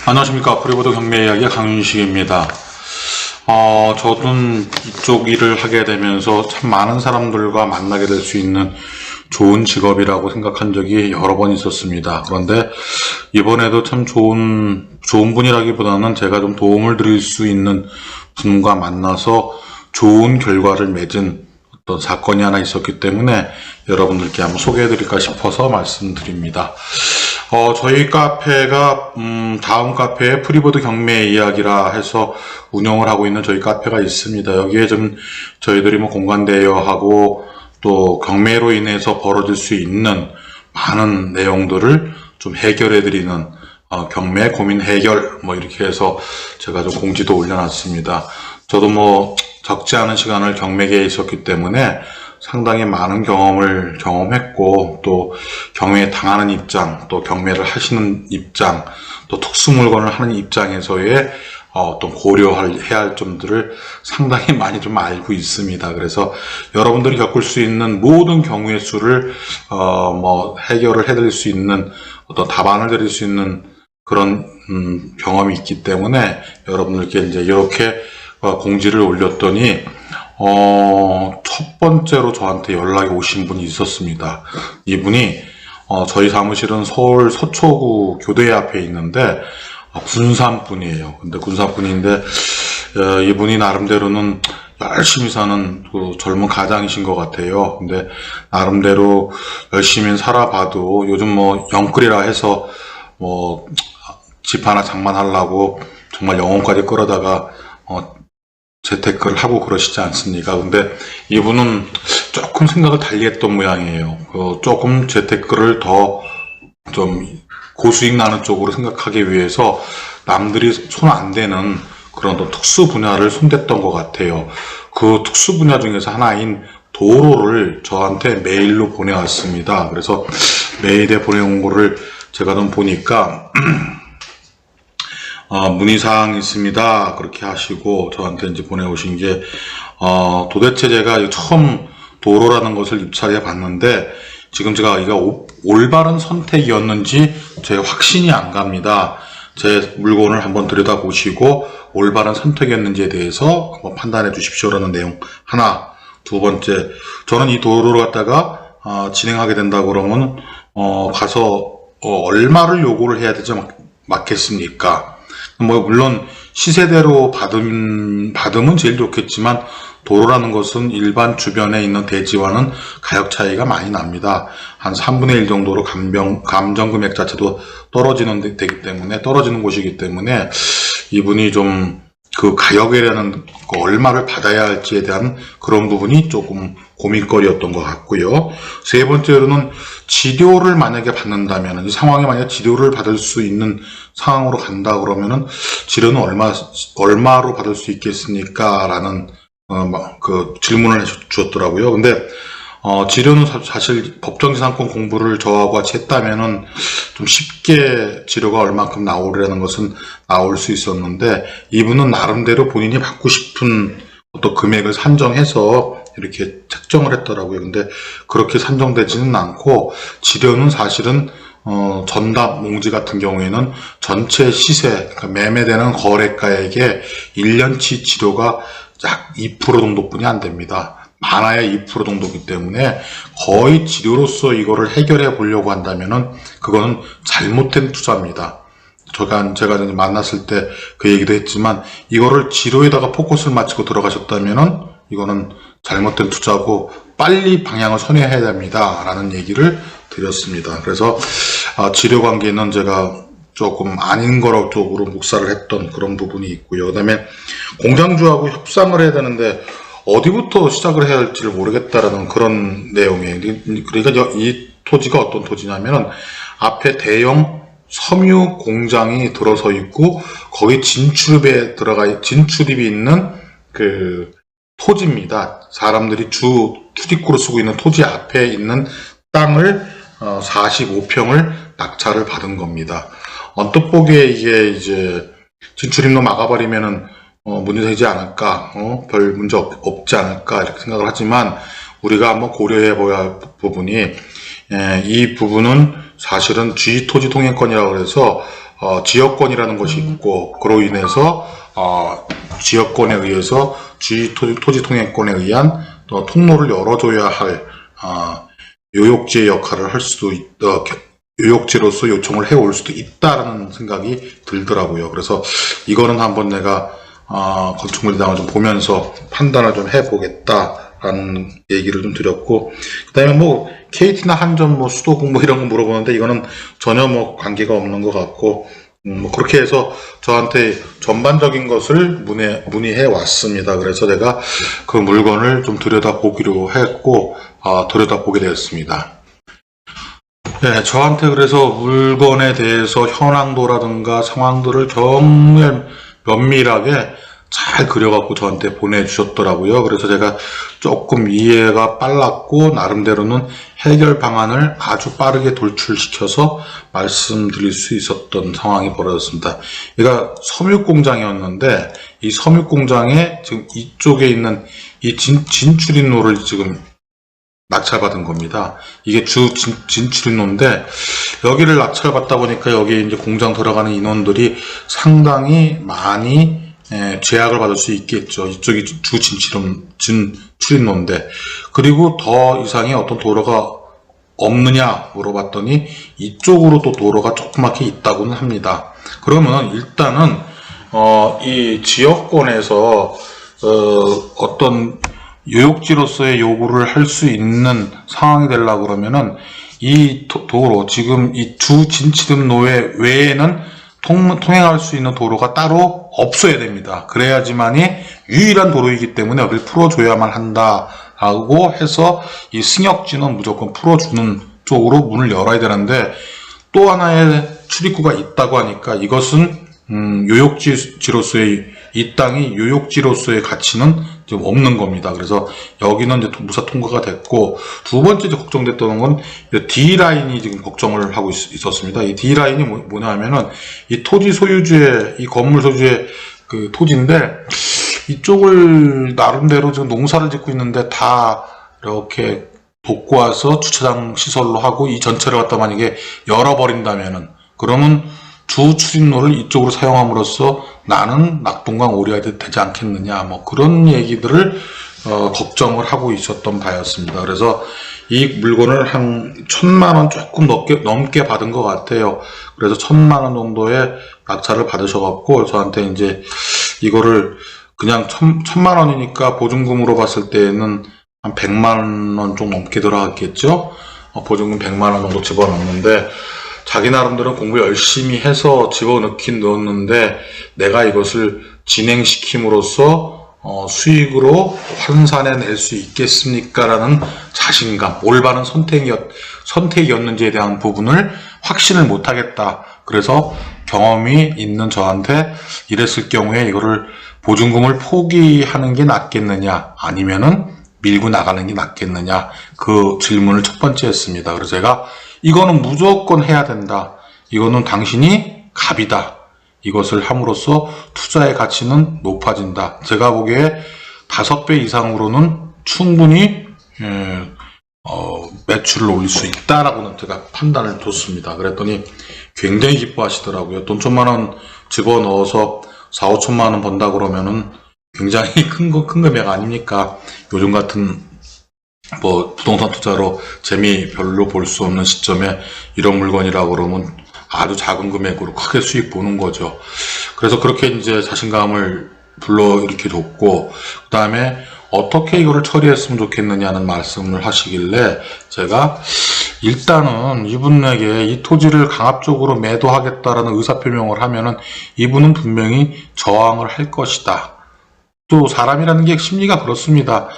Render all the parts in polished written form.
안녕하십니까. 프리보드 경매 이야기의 강윤식입니다. 저는 이쪽 일을 하게 되면서 참 많은 사람들과 만나게 될 수 있는 좋은 직업이라고 생각한 적이 여러 번 있었습니다. 그런데 이번에도 참 좋은 분이라기보다는 제가 좀 도움을 드릴 수 있는 분과 만나서 좋은 결과를 맺은 어떤 사건이 하나 있었기 때문에 여러분들께 한번 소개해드릴까 싶어서 말씀드립니다. 저희 카페가 다음 카페에 프리보드 경매 이야기라 해서 운영을 하고 있는 저희 카페가 있습니다. 여기에 좀 저희들이 공간 대여하고 또 경매로 인해서 벌어질 수 있는 많은 내용들을 좀 해결해 드리는 경매 고민 해결 이렇게 해서 제가 좀 공지도 올려놨습니다. 저도 적지 않은 시간을 경매계에 있었기 때문에 상당히 많은 경험을 경험했고, 또 경매에 당하는 입장, 또 경매를 하시는 입장, 또 특수 물건을 하는 입장에서의 어떤 고려해야 할 점들을 상당히 많이 좀 알고 있습니다. 그래서 여러분들이 겪을 수 있는 모든 경우의 수를 해결을 해드릴 수 있는 어떤 답안을 드릴 수 있는 그런 경험이 있기 때문에 여러분들께 이제 이렇게 공지를 올렸더니 첫 번째로 저한테 연락이 오신 분이 있었습니다. 이분이 저희 사무실은 서울 서초구 교대 앞에 있는데 군산 분이에요. 근데 군산 분인데 이분이 나름대로는 열심히 사는 그 젊은 가장이신 것 같아요. 근데 나름대로 열심히 살아봐도 요즘 영끌이라 해서 집 하나 장만하려고 정말 영혼까지 끌어다가 재테크를 하고 그러시지 않습니까? 근데 이분은 조금 생각을 달리 했던 모양이에요. 조금 재테크를 더 좀 고수익 나는 쪽으로 생각하기 위해서 남들이 손 안 대는 그런 특수 분야를 손댔던 것 같아요. 그 특수 분야 중에서 하나인 도로를 저한테 메일로 보내왔습니다. 그래서 메일에 보내온 거를 제가 좀 보니까 문의사항이 있습니다. 그렇게 하시고 저한테 이제 보내오신 게 도대체 제가 처음 도로라는 것을 입찰해 봤는데 지금 제가 이가 올바른 선택이었는지 제 확신이 안 갑니다. 제 물건을 한번 들여다보시고 올바른 선택이었는지에 대해서 한번 판단해 주십시오라는 내용 하나. 두 번째, 저는 이 도로를 갖다가 진행하게 된다 그러면 가서 얼마를 요구를 해야 되지 맞겠습니까? 물론 시세대로 받으면 제일 좋겠지만 도로라는 것은 일반 주변에 있는 대지와는 가격 차이가 많이 납니다. 한 3분의 1 정도로 감정 금액 자체도 떨어지는 곳이기 때문에 이분이 좀 그 가격에 대한 얼마를 받아야 할지에 대한 그런 부분이 조금 고민거리였던 것 같고요. 세 번째로는 지료를 만약에 받는다면, 이 상황에 만약에 지료를 받을 수 있는 상황으로 간다 그러면은 지료는 얼마로 받을 수 있겠습니까? 라는 그 질문을 해주셨더라고요. 근데 지료는 사실 법정지상권 공부를 저하고 같이 했다면은 좀 쉽게 지료가 얼마큼 나오려는 것은 나올 수 있었는데, 이분은 나름대로 본인이 받고 싶은 어떤 금액을 산정해서 이렇게 책정을 했더라고요. 근데 그렇게 산정되지는 않고, 지료는 사실은 전답 몽지 같은 경우에는 전체 시세, 그러니까 매매되는 거래가액의 1년치 지료가 약 2% 정도뿐이 안 됩니다. 많아야 2% 정도이기 때문에 거의 지료로서 이거를 해결해 보려고 한다면은 그거는 잘못된 투자입니다. 제가 만났을 때 그 얘기도 했지만, 이거를 지료에다가 포커스를 맞추고 들어가셨다면은 이거는 잘못된 투자고 빨리 방향을 선회해야 됩니다. 라는 얘기를 드렸습니다. 그래서 지료 관계는 제가 조금 아닌 거라고 쪽으로 묵살을 했던 그런 부분이 있고요. 그 다음에 공장주하고 협상을 해야 되는데 어디부터 시작을 해야 할지를 모르겠다라는 그런 내용이에요. 그러니까 이 토지가 어떤 토지냐면은 앞에 대형 섬유 공장이 들어서 있고 거기 진출입이 있는 그 토지입니다. 사람들이 주 출입구로 쓰고 있는 토지 앞에 있는 땅을 45평을 낙찰을 받은 겁니다. 언뜻 보기에 이게 이제 진출입로 막아버리면은 문제되지 않을까, 별 문제 없지 않을까 이렇게 생각을 하지만 우리가 한번 고려해 봐야 할 부분이 이 부분은 사실은 G토지통행권이라고 해서 지역권이라는 것이 있고 그로 인해서 지역권에 의해서 G토지통행권에 의한 통로를 열어줘야 할 요역지의 역할을 할 수도 있다. 요역지로서 요청을 해올 수도 있다라는 생각이 들더라고요. 그래서 이거는 한번 내가 건축물리당을 좀 보면서 판단을 좀 해보겠다라는 얘기를 좀 드렸고, 그다음에 뭐 KT나 한전, 뭐 수도공 뭐 이런 거 물어보는데 이거는 전혀 뭐 관계가 없는 것 같고, 뭐 그렇게 해서 저한테 전반적인 것을 문의해 왔습니다. 그래서 제가 그 물건을 좀 들여다보기로 했고, 들여다보게 되었습니다. 네, 저한테 그래서 물건에 대해서 현황도라든가 상황들을 정말 면밀하게 잘 그려갖고 저한테 보내주셨더라고요. 그래서 제가 조금 이해가 빨랐고 나름대로는 해결 방안을 아주 빠르게 돌출시켜서 말씀드릴 수 있었던 상황이 벌어졌습니다. 얘가 섬유공장이었는데 이 섬유공장에 지금 이쪽에 있는 이 진출인로를 지금 낙찰받은 겁니다. 이게 진출인로인데 여기를 낙찰받다 보니까 여기 이제 공장 들어가는 인원들이 상당히 많이 제약을 받을 수 있겠죠. 이쪽이 진출인로인데 그리고 더 이상의 어떤 도로가 없느냐 물어봤더니 이쪽으로 또 도로가 조그맣게 있다고는 합니다. 그러면 일단은 이 지역권에서 어떤 요역지로서의 요구를 할 수 있는 상황이 되려고 그러면은 이 도로, 지금 이 주진치림로에 외에는 통행할 수 있는 도로가 따로 없어야 됩니다. 그래야지만이 유일한 도로이기 때문에 여기를 풀어줘야만 한다라고 해서 이 승역지는 무조건 풀어주는 쪽으로 문을 열어야 되는데 또 하나의 출입구가 있다고 하니까 이것은 요역지로서의 이 땅이 요역지로서의 가치는 지금 없는 겁니다. 그래서 여기는 이제 무사 통과가 됐고 두 번째 이제 걱정됐던 건 D 라인이 지금 걱정을 하고 있었습니다. 이 D 라인이 뭐냐면은 이 토지 소유주의 이 건물 소유주의 그 토지인데 이쪽을 나름대로 지금 농사를 짓고 있는데 다 이렇게 돕고 와서 주차장 시설로 하고 이 전체를 갖다 만약에 열어버린다면은 그러면 주 출입로를 이쪽으로 사용함으로써 나는 낙동강 오리가 되지 않겠느냐 뭐 그런 얘기들을 걱정을 하고 있었던 바였습니다. 그래서 이 물건을 한 1,000만원 조금 넘게 받은 것 같아요. 그래서 1,000만원 정도의 낙찰을 받으셔갖고 저한테 이제 이거를 그냥 1,000만원이니까 보증금으로 봤을 때는 한 100만원 좀 넘게 들어갔겠죠. 보증금 100만원 정도 집어넣는데 자기 나름대로 공부 열심히 해서 넣었는데 내가 이것을 진행시킴으로써 수익으로 환산해낼 수 있겠습니까? 라는 자신감, 올바른 선택이었는지에 대한 부분을 확신을 못하겠다. 그래서 경험이 있는 저한테 이랬을 경우에 이거를 보증금을 포기하는 게 낫겠느냐 아니면은 밀고 나가는 게 낫겠느냐 그 질문을 첫 번째 했습니다. 그래서 제가 이거는 무조건 해야 된다. 이거는 당신이 갑이다. 이것을 함으로써 투자의 가치는 높아진다. 제가 보기에 5배 이상으로는 충분히 매출을 올릴 수 있다라고는 제가 판단을 줬습니다. 그랬더니 굉장히 기뻐하시더라고요. 돈 1,000만원 집어넣어서 4, 5천만원 번다 그러면은 굉장히 큰 금액 아닙니까? 요즘 같은 뭐 부동산 투자로 재미 별로 볼 수 없는 시점에 이런 물건이라고 그러면 아주 작은 금액으로 크게 수익 보는 거죠. 그래서 그렇게 이제 자신감을 불러일으켜 줬고 그 다음에 어떻게 이거를 처리했으면 좋겠느냐는 말씀을 하시길래 제가 일단은 이분에게 이 토지를 강압적으로 매도하겠다라는 의사표명을 하면은 이분은 분명히 저항을 할 것이다. 또 사람이라는 게 심리가 그렇습니다.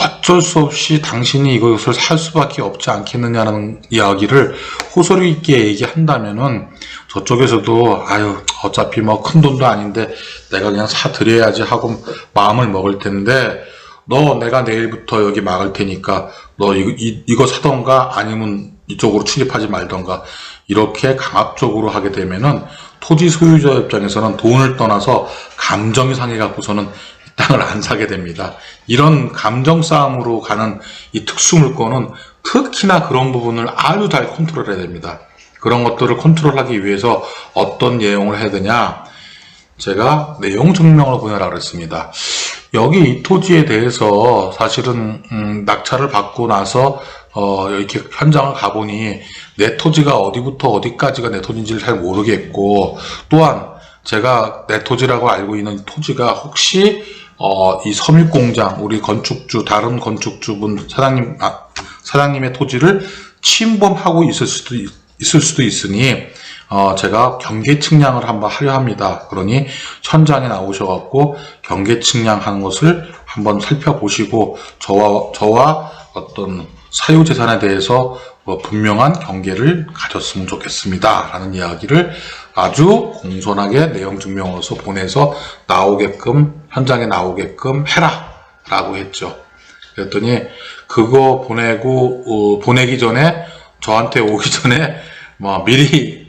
어쩔 수 없이 당신이 이것을 살 수밖에 없지 않겠느냐는 이야기를 호소력 있게 얘기한다면은 저쪽에서도 아유 어차피 뭐 큰 돈도 아닌데 내가 그냥 사드려야지 하고 마음을 먹을 텐데 너 내가 내일부터 여기 막을 테니까 너 이거 사던가 아니면 이쪽으로 출입하지 말던가 이렇게 강압적으로 하게 되면은 토지 소유자 입장에서는 돈을 떠나서 감정이 상해갖고서는 이 땅을 안 사게 됩니다. 이런 감정 싸움으로 가는 이 특수 물건은 특히나 그런 부분을 아주 잘 컨트롤해야 됩니다. 그런 것들을 컨트롤하기 위해서 어떤 내용을 해야 되냐, 제가 내용 증명을 보내라고 그랬습니다. 여기 이 토지에 대해서 사실은 낙찰을 받고 나서 이렇게 현장을 가보니 내 토지가 어디부터 어디까지가 내 토지인지를 잘 모르겠고, 또한 제가 내 토지라고 알고 있는 토지가 혹시 이 섬유공장, 우리 건축주, 다른 건축주분 사장님의 토지를 침범하고 있을 수도 있으니 제가 경계 측량을 한번 하려 합니다. 그러니 현장에 나오셔갖고 경계 측량하는 것을 한번 살펴보시고 저와 어떤 사유재산에 대해서 분명한 경계를 가졌으면 좋겠습니다 라는 이야기를 아주 공손하게 내용 증명으로서 보내서 현장에 나오게끔 해라 라고 했죠. 그랬더니 그거 보내기 전에 저한테 오기 전에 미리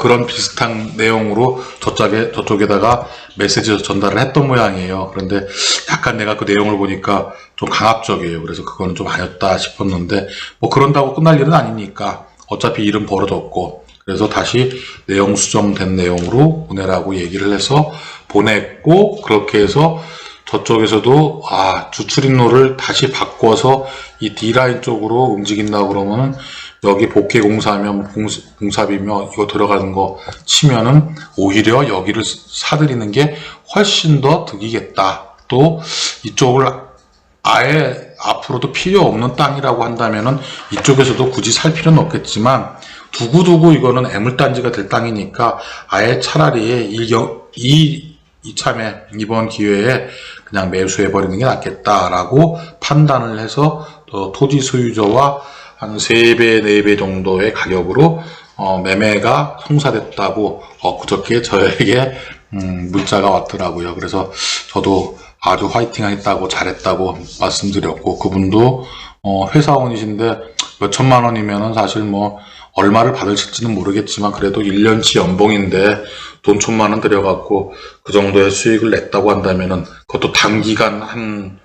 그런 비슷한 내용으로 저쪽에다가 메시지 전달을 했던 모양이에요. 그런데 약간 내가 그 내용을 보니까 좀 강압적이에요. 그래서 그거는 좀 아니었다 싶었는데, 그런다고 끝날 일은 아니니까 어차피 일은 벌어졌고, 그래서 다시 내용 수정된 내용으로 보내라고 얘기를 해서 보냈고, 그렇게 해서 저쪽에서도 주출입로를 다시 바꿔서 이 D라인 쪽으로 움직인다고 그러면은 여기 복개 공사하면 공사비며 이거 들어가는 거 치면은 오히려 여기를 사들이는 게 훨씬 더 득이겠다. 또 이쪽을 아예 앞으로도 필요 없는 땅이라고 한다면은 이쪽에서도 굳이 살 필요는 없겠지만 두고두고 이거는 애물단지가 될 땅이니까 아예 차라리 이참에 이번 기회에 그냥 매수해버리는 게 낫겠다라고 판단을 해서 토지 소유자와 한 3배, 4배 정도의 가격으로 매매가 성사됐다고 그저께 저에게 문자가 왔더라고요. 그래서 저도 아주 화이팅 했다고, 잘했다고 말씀드렸고, 그분도 회사원이신데 몇 천만 원이면은 사실 얼마를 받으실지는 모르겠지만 그래도 1년치 연봉인데 돈 1천만 원 들여갖고 그 정도의 수익을 냈다고 한다면은 그것도 단기간 한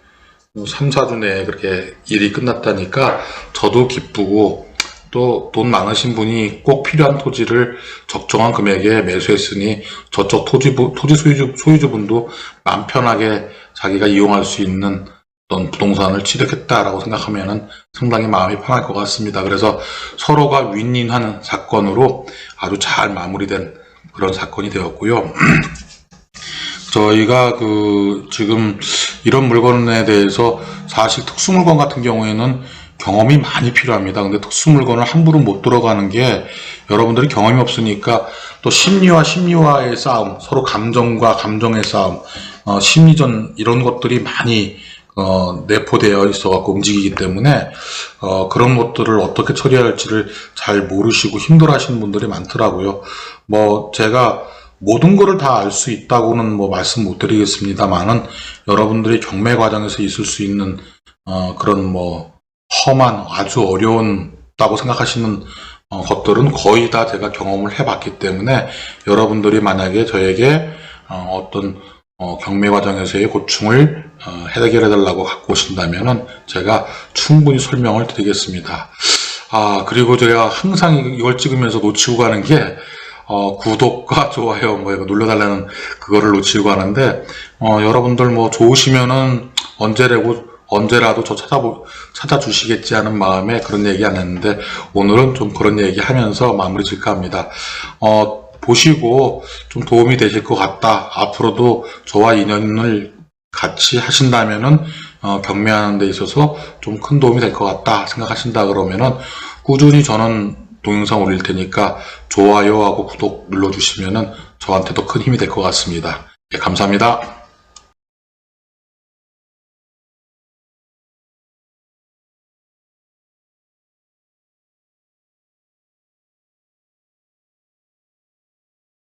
3, 4주 내에 그렇게 일이 끝났다니까 저도 기쁘고, 또 돈 많으신 분이 꼭 필요한 토지를 적정한 금액에 매수했으니 저쪽 토지 소유주분도 마음 편하게 자기가 이용할 수 있는 어떤 부동산을 취득했다라고 생각하면은 상당히 마음이 편할 것 같습니다. 그래서 서로가 윈윈하는 사건으로 아주 잘 마무리된 그런 사건이 되었고요. 저희가 지금 이런 물건에 대해서 사실 특수물건 같은 경우에는 경험이 많이 필요합니다. 근데 특수물건을 함부로 못 들어가는 게 여러분들이 경험이 없으니까 또 심리와 심리와의 싸움, 서로 감정과 감정의 싸움, 심리전 이런 것들이 많이 내포되어 있어갖고 움직이기 때문에 그런 것들을 어떻게 처리할지를 잘 모르시고 힘들어하시는 분들이 많더라고요. 제가 모든 거를 다 알 수 있다고는 말씀 못 드리겠습니다만은 여러분들이 경매 과정에서 있을 수 있는 그런 험한 아주 어려운다고 생각하시는 것들은 거의 다 제가 경험을 해봤기 때문에 여러분들이 만약에 저에게 어떤 경매 과정에서의 고충을 해결해달라고 갖고 오신다면은 제가 충분히 설명을 드리겠습니다. 그리고 제가 항상 이걸 찍으면서 놓치고 가는 게 구독과 좋아요 이거 눌러달라는 그거를 놓치고 하는데, 여러분들 좋으시면은 언제라도 저 찾아주시겠지 하는 마음에 그런 얘기 안 했는데 오늘은 좀 그런 얘기 하면서 마무리 질까 합니다. 보시고 좀 도움이 되실 것 같다. 앞으로도 저와 인연을 같이 하신다면은 경매하는 데 있어서 좀 큰 도움이 될 것 같다 생각하신다 그러면은 꾸준히 저는 동영상 올릴 테니까 좋아요하고 구독 눌러주시면은 저한테도 큰 힘이 될 것 같습니다. 네, 감사합니다.